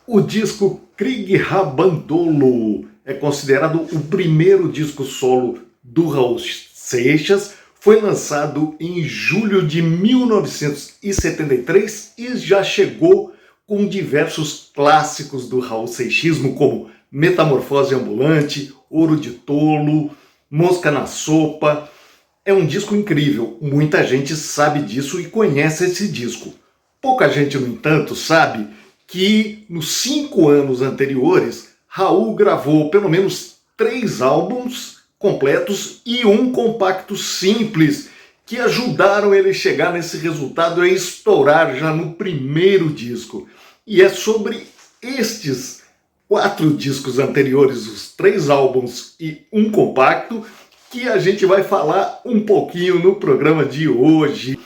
O disco Krieg Rabandolo é considerado o primeiro disco solo do Raul Seixas. Foi lançado em julho de 1973 e já chegou com diversos clássicos do Raul Seixismo, como Metamorfose Ambulante, Ouro de Tolo, Mosca na Sopa. É um disco incrível, muita gente sabe disso e conhece esse disco. Pouca gente, no entanto, sabe que nos 5 anos anteriores, Raul gravou pelo menos 3 álbuns completos e um compacto simples, que ajudaram ele a chegar nesse resultado e estourar já no primeiro disco. E é sobre estes 4 discos anteriores, os 3 álbuns e um compacto, que a gente vai falar um pouquinho no programa de hoje.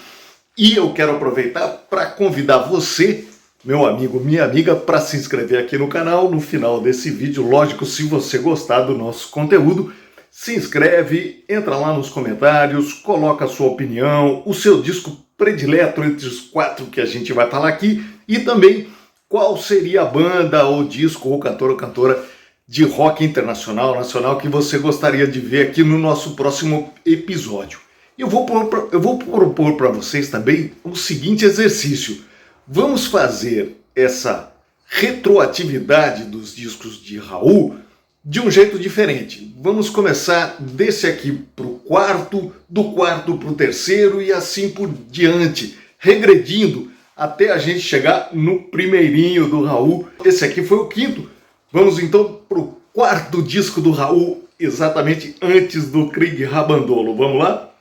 E eu quero aproveitar para convidar você, meu amigo, minha amiga, para se inscrever aqui no canal. No final desse vídeo, lógico, se você gostar do nosso conteúdo, se inscreve, entra lá nos comentários, coloca a sua opinião, o seu disco predileto entre os 4 que a gente vai falar aqui, e também qual seria a banda, ou disco, ou cantor ou cantora de rock internacional, nacional, que você gostaria de ver aqui no nosso próximo episódio. Eu vou propor para vocês também o seguinte exercício. Vamos fazer essa retroatividade dos discos de Raul de um jeito diferente. Vamos começar desse aqui para o quarto, do quarto para o terceiro e assim por diante, regredindo até a gente chegar no primeirinho do Raul. Esse aqui foi o quinto. Vamos então para o quarto disco do Raul, exatamente antes do Krieg Rabandolo. Vamos lá?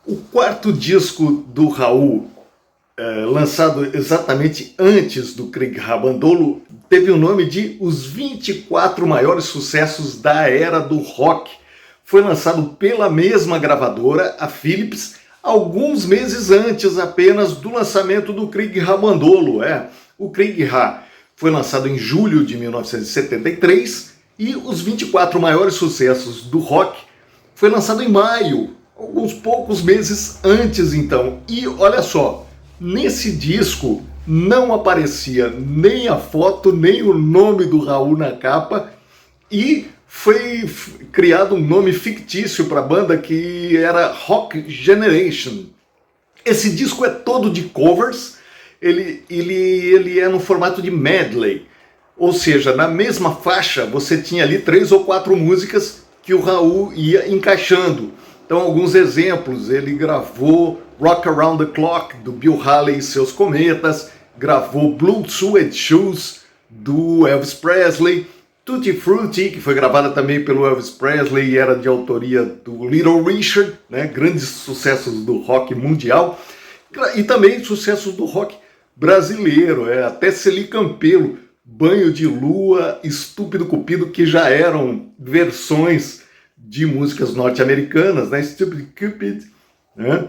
O quarto disco do Raul, lançado exatamente antes do Krieg Rabandolo, teve o nome de Os 24 Maiores Sucessos da Era do Rock. Foi lançado pela mesma gravadora, a Philips, alguns meses antes apenas do lançamento do Krieg Rabandolo. O Krieg Ra foi lançado em julho de 1973 e Os 24 Maiores Sucessos do Rock foi lançado em maio, alguns poucos meses antes então. E olha só, nesse disco não aparecia nem a foto, nem o nome do Raul na capa, e foi criado um nome fictício para a banda que era Rock Generation. Esse disco é todo de covers, ele é no formato de medley, ou seja, na mesma faixa você tinha ali 3 ou 4 músicas que o Raul ia encaixando. Então, alguns exemplos: ele gravou Rock Around the Clock, do Bill Haley e seus Cometas, gravou Blue Suede Shoes, do Elvis Presley, Tutti Frutti, que foi gravada também pelo Elvis Presley e era de autoria do Little Richard, né? Grandes sucessos do rock mundial, e também sucessos do rock brasileiro, até Celi Campelo, Banho de Lua, Estúpido Cupido, que já eram versões de músicas norte-americanas, né? Stupid Cupid, né?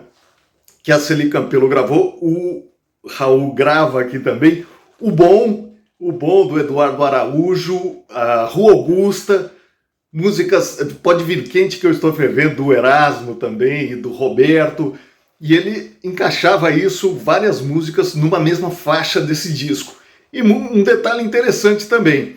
Que a Celi Campelo gravou. O Raul grava aqui também o bom do Eduardo Araújo, a Rua Augusta, músicas Pode Vir Quente Que Eu Estou Fervendo, do Erasmo também, e do Roberto, e ele encaixava isso, várias músicas, numa mesma faixa desse disco. E um detalhe interessante também,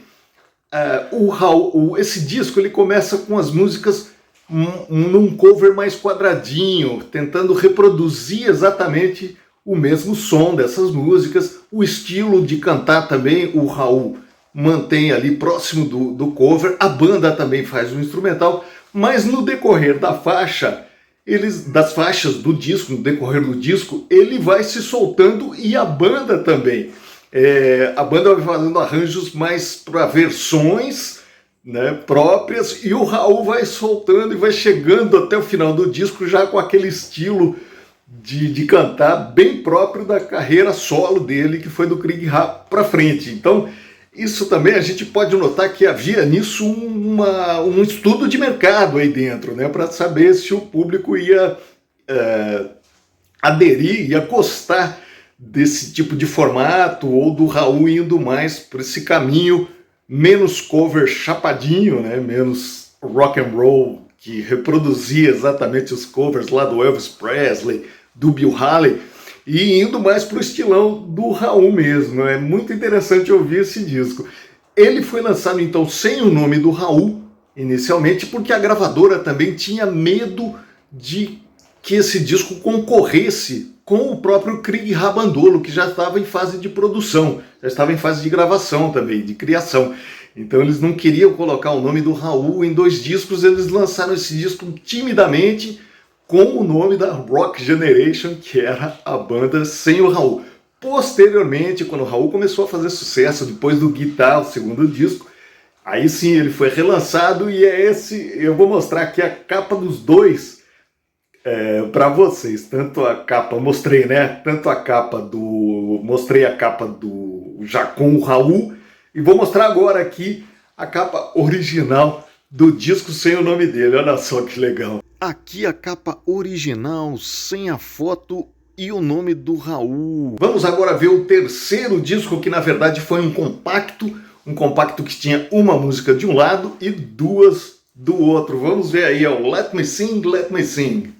esse disco ele começa com as músicas num cover mais quadradinho, tentando reproduzir exatamente o mesmo som dessas músicas. O estilo de cantar também o Raul mantém ali próximo do cover. A banda também faz um instrumental, mas no decorrer das faixas do disco, no decorrer do disco, ele vai se soltando, e a banda também. A banda vai fazendo arranjos mais para versões, né, próprias, e o Raul vai soltando e vai chegando até o final do disco já com aquele estilo de cantar bem próprio da carreira solo dele, que foi do Krieg Ra para frente. Então, isso também a gente pode notar que havia nisso um estudo de mercado aí dentro, né, para saber se o público ia aderir, ia gostar desse tipo de formato, ou do Raul indo mais por esse caminho menos cover chapadinho, né? Menos rock and roll, que reproduzia exatamente os covers lá do Elvis Presley, do Bill Haley. e indo mais para o estilão do Raul mesmo. É muito interessante ouvir esse disco. Ele foi lançado então sem o nome do Raul, inicialmente, porque a gravadora também tinha medo de que esse disco concorresse com o próprio Krieg Rabandolo, que já estava em fase de produção, já estava em fase de gravação também, de criação. Então eles não queriam colocar o nome do Raul em 2 discos, eles lançaram esse disco timidamente com o nome da Rock Generation, que era a banda sem o Raul. Posteriormente, quando o Raul começou a fazer sucesso, depois do Guitar, o segundo disco, aí sim ele foi relançado, e é esse, eu vou mostrar aqui a capa dos dois para vocês. Tanto a capa, mostrei, né? Tanto a capa do... Mostrei a capa do já com o Raul, e vou mostrar agora aqui a capa original do disco sem o nome dele. Olha só que legal. Aqui a capa original, sem a foto e o nome do Raul. Vamos agora ver o terceiro disco, que na verdade foi um compacto que tinha uma música de um lado e 2 do outro. Vamos ver aí, ó, Let Me Sing, Let Me Sing.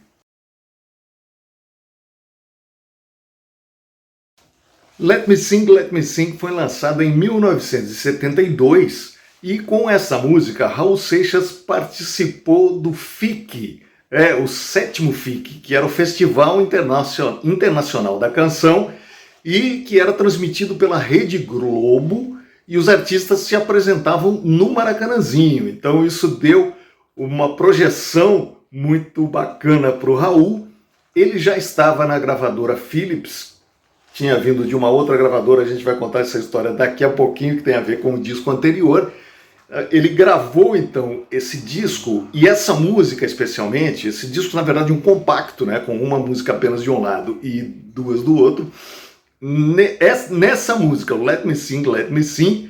Let Me Sing, Let Me Sing foi lançado em 1972 e com essa música Raul Seixas participou do FIC, o 7º FIC, que era o Festival Internacional da Canção e que era transmitido pela Rede Globo, e os artistas se apresentavam no Maracanãzinho. Então isso deu uma projeção muito bacana para o Raul. Ele já estava na gravadora Philips, tinha vindo de uma outra gravadora, a gente vai contar essa história daqui a pouquinho, que tem a ver com o disco anterior. Ele gravou então esse disco, e essa música especialmente, esse disco na verdade é um compacto, né, com uma música apenas de um lado e 2 do outro. Nessa música, Let Me Sing, Let Me Sing,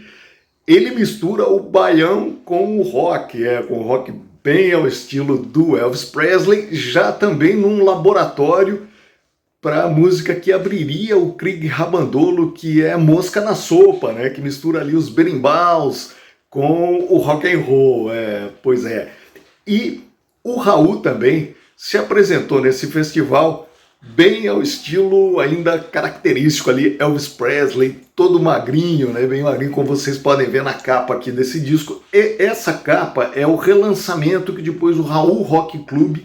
ele mistura o baião com o rock, com o rock bem ao estilo do Elvis Presley, já também num laboratório para a música que abriria o Krieg Rabandolo, que é Mosca na Sopa, né? Que mistura ali os berimbaus com o rock and roll, pois é. E o Raul também se apresentou nesse festival bem ao estilo ainda característico ali, Elvis Presley, todo magrinho, né? Bem magrinho, como vocês podem ver na capa aqui desse disco. E essa capa é o relançamento que depois o Raul Rock Club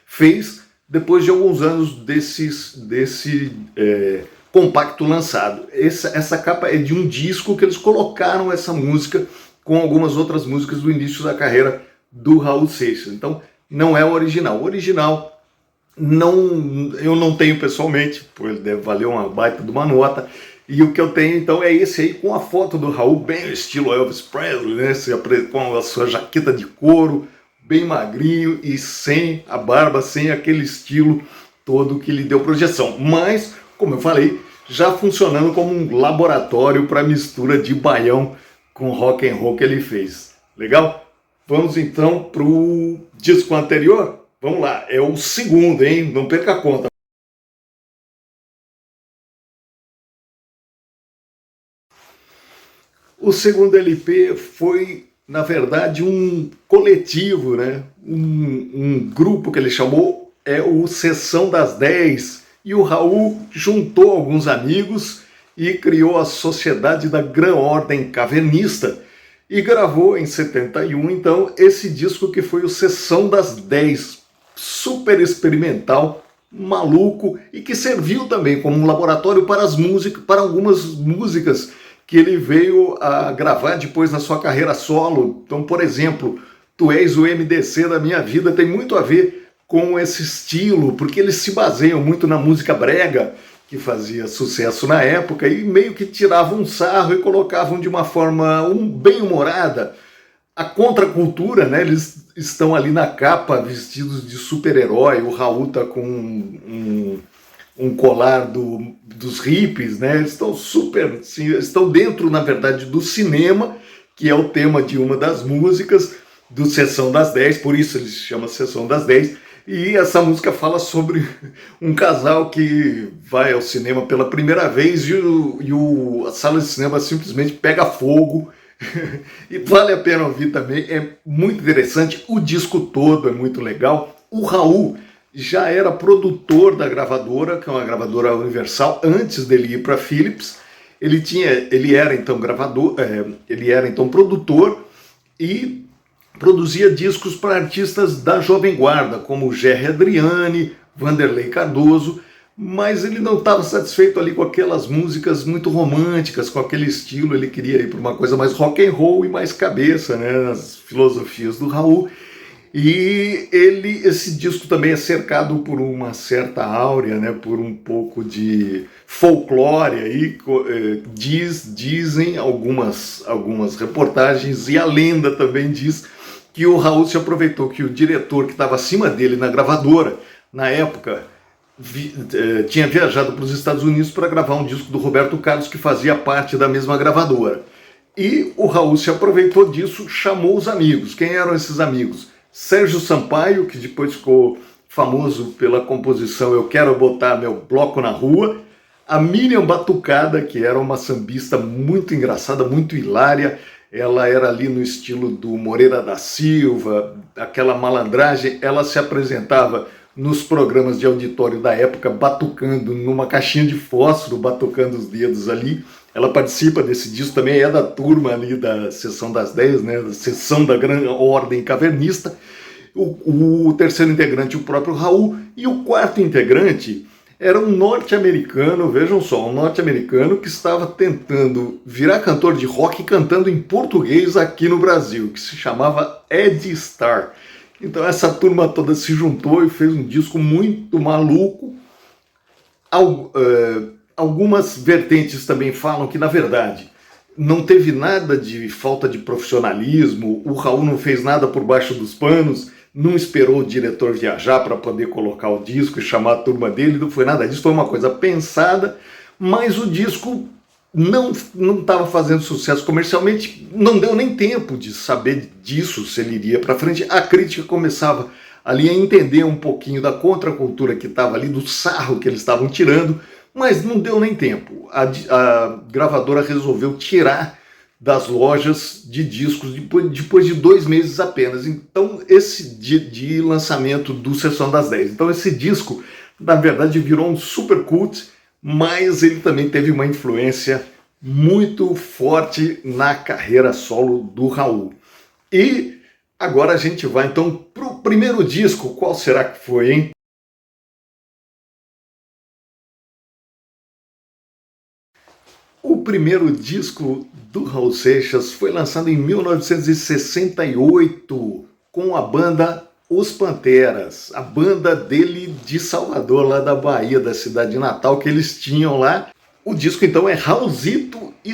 fez, depois de alguns anos desse compacto lançado. Essa capa é de um disco que eles colocaram essa música com algumas outras músicas do início da carreira do Raul Seixas. Então não é o original. O original eu não tenho pessoalmente, porque ele deve valer uma baita de uma nota. E o que eu tenho então é esse aí, com a foto do Raul, bem estilo Elvis Presley, né? Com a sua jaqueta de couro, bem magrinho e sem a barba, sem aquele estilo todo que lhe deu projeção. Mas, como eu falei, já funcionando como um laboratório para mistura de baião com rock and roll que ele fez. Legal? Vamos então para o disco anterior? Vamos lá, é o segundo, hein? Não perca a conta. O segundo LP foi, na verdade, um coletivo, né? Um grupo que ele chamou, o Sessão das 10, e o Raul juntou alguns amigos e criou a Sociedade da Gran Ordem Cavernista e gravou em 71, então, esse disco que foi o Sessão das 10, super experimental, maluco, e que serviu também como um laboratório para algumas músicas que ele veio a gravar depois na sua carreira solo. Então, por exemplo, Tu És o MDC da Minha Vida tem muito a ver com esse estilo, porque eles se baseiam muito na música brega, que fazia sucesso na época, e meio que tiravam um sarro e colocavam de uma forma bem humorada a contracultura, né? Eles estão ali na capa vestidos de super-herói, o Raul tá com um colar dos hippies, né? Eles estão estão dentro, na verdade, do cinema, que é o tema de uma das músicas do Sessão das 10, por isso ele se chama Sessão das 10, e essa música fala sobre um casal que vai ao cinema pela primeira vez e a sala de cinema simplesmente pega fogo. E vale a pena ouvir também, é muito interessante, o disco todo é muito legal. O Raul já era produtor da gravadora, que é uma gravadora Universal, antes dele ir para a Philips. Ele era então produtor e produzia discos para artistas da Jovem Guarda, como Gerry Adriane, Vanderlei Cardoso, mas ele não estava satisfeito ali com aquelas músicas muito românticas, com aquele estilo. Ele queria ir para uma coisa mais rock and roll e mais cabeça, né, nas filosofias do Raul. E esse disco também é cercado por uma certa áurea, né, por um pouco de folclore aí, dizem algumas reportagens, e a lenda também diz que o Raul se aproveitou que o diretor que estava acima dele na gravadora, na época, tinha viajado para os Estados Unidos para gravar um disco do Roberto Carlos, que fazia parte da mesma gravadora. E o Raul se aproveitou disso, chamou os amigos. Quem eram esses amigos? Sérgio Sampaio, que depois ficou famoso pela composição Eu Quero Botar Meu Bloco na Rua, a Miriam Batucada, que era uma sambista muito engraçada, muito hilária. Ela era ali no estilo do Moreira da Silva, aquela malandragem. Ela se apresentava nos programas de auditório da época, batucando numa caixinha de fósforo, batucando os dedos ali. Ela participa desse disco, também é da turma ali da Sessão das 10, né, da Sessão da Grande Ordem Cavernista. O terceiro integrante, o próprio Raul, e o quarto integrante era um norte-americano, vejam só, um norte-americano que estava tentando virar cantor de rock cantando em português aqui no Brasil, que se chamava Ed Starr. Então essa turma toda se juntou e fez um disco muito maluco. Algumas vertentes também falam que, na verdade, não teve nada de falta de profissionalismo, o Raul não fez nada por baixo dos panos, não esperou o diretor viajar para poder colocar o disco e chamar a turma dele, não foi nada disso, foi uma coisa pensada, mas o disco não estava fazendo sucesso comercialmente, não deu nem tempo de saber disso, se ele iria para frente. A crítica começava ali a entender um pouquinho da contracultura que estava ali, do sarro que eles estavam tirando, mas não deu nem tempo. A gravadora resolveu tirar das lojas de discos depois de 2 meses apenas. Então, esse de lançamento do Sessão das 10. Então, esse disco, na verdade, virou um super cult, mas ele também teve uma influência muito forte na carreira solo do Raul. E agora a gente vai, então, para o primeiro disco. Qual será que foi, hein? O primeiro disco do Raul Seixas foi lançado em 1968 com a banda Os Panteras, a banda dele de Salvador, lá da Bahia, da cidade de Natal, que eles tinham lá. O disco então é Raulzito e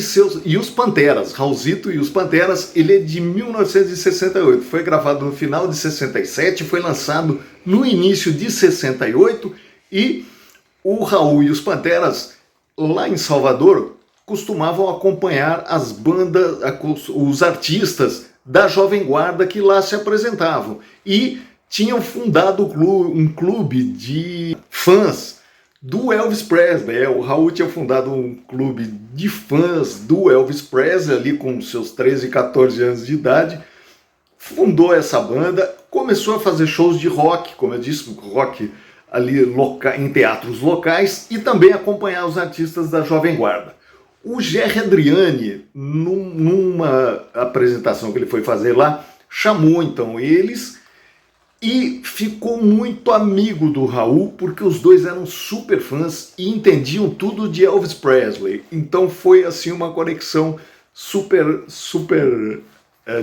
os Panteras. Raulzito e os Panteras, ele é de 1968, foi gravado no final de 67, foi lançado no início de 68, e o Raul e os Panteras, lá em Salvador, costumavam acompanhar as bandas, os artistas da Jovem Guarda que lá se apresentavam. E tinham fundado um clube de fãs do Elvis Presley. O Raul tinha fundado um clube de fãs do Elvis Presley, ali com seus 13, 14 anos de idade. Fundou essa banda, começou a fazer shows de rock, como eu disse, rock ali em teatros locais, e também acompanhar os artistas da Jovem Guarda. O Gerry Adriane, numa apresentação que ele foi fazer lá, chamou então eles e ficou muito amigo do Raul, porque os dois eram super fãs e entendiam tudo de Elvis Presley. Então foi assim uma conexão super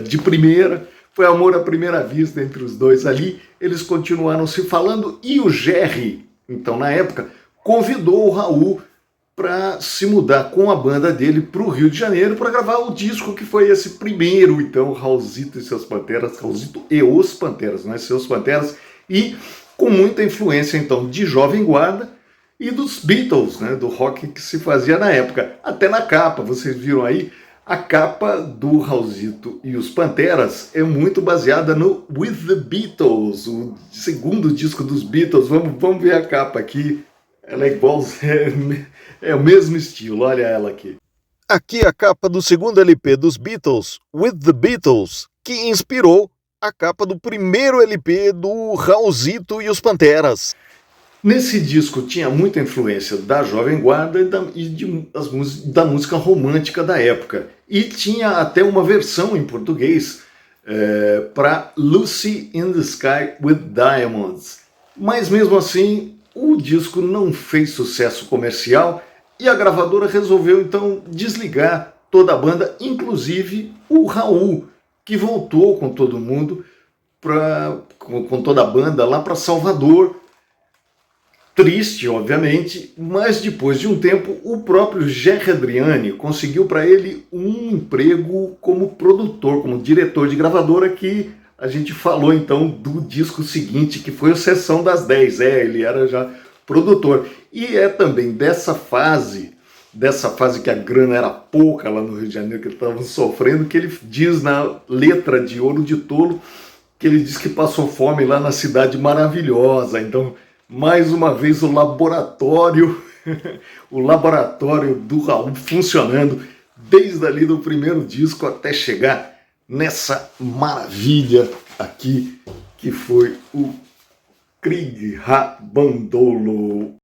de primeira, foi amor à primeira vista entre os dois ali. Eles continuaram se falando e o Gerry, então na época, convidou o Raul para se mudar com a banda dele para o Rio de Janeiro para gravar o disco que foi esse primeiro, então, Raulzito e seus Panteras, Raulzito e os Panteras, não é seus Panteras, e com muita influência, então, de Jovem Guarda e dos Beatles, né, do rock que se fazia na época. Até na capa, vocês viram aí, a capa do Raulzito e os Panteras é muito baseada no With the Beatles, o segundo disco dos Beatles. Vamos ver a capa aqui. Ela é igual, é o mesmo estilo, olha ela aqui. Aqui a capa do segundo LP dos Beatles, With the Beatles, que inspirou a capa do primeiro LP do Raulzito e os Panteras. Nesse disco tinha muita influência da Jovem Guarda da música romântica da época. E tinha até uma versão em português para Lucy in the Sky with Diamonds. Mas mesmo assim, o disco não fez sucesso comercial e a gravadora resolveu então desligar toda a banda, inclusive o Raul, que voltou com todo mundo, com toda a banda lá para Salvador. Triste, obviamente, mas depois de um tempo, o próprio Gerry Adriani conseguiu para ele um emprego como produtor, como diretor de gravadora, que a gente falou então do disco seguinte, que foi o Sessão das 10. Ele era já produtor. E é também dessa fase que a grana era pouca lá no Rio de Janeiro, que eles estavam sofrendo, que ele diz na letra de Ouro de Tolo, que ele diz que passou fome lá na Cidade Maravilhosa. Então, mais uma vez o laboratório do Raul funcionando desde ali do primeiro disco até chegar nessa maravilha aqui que foi o Krieg Rabandolo.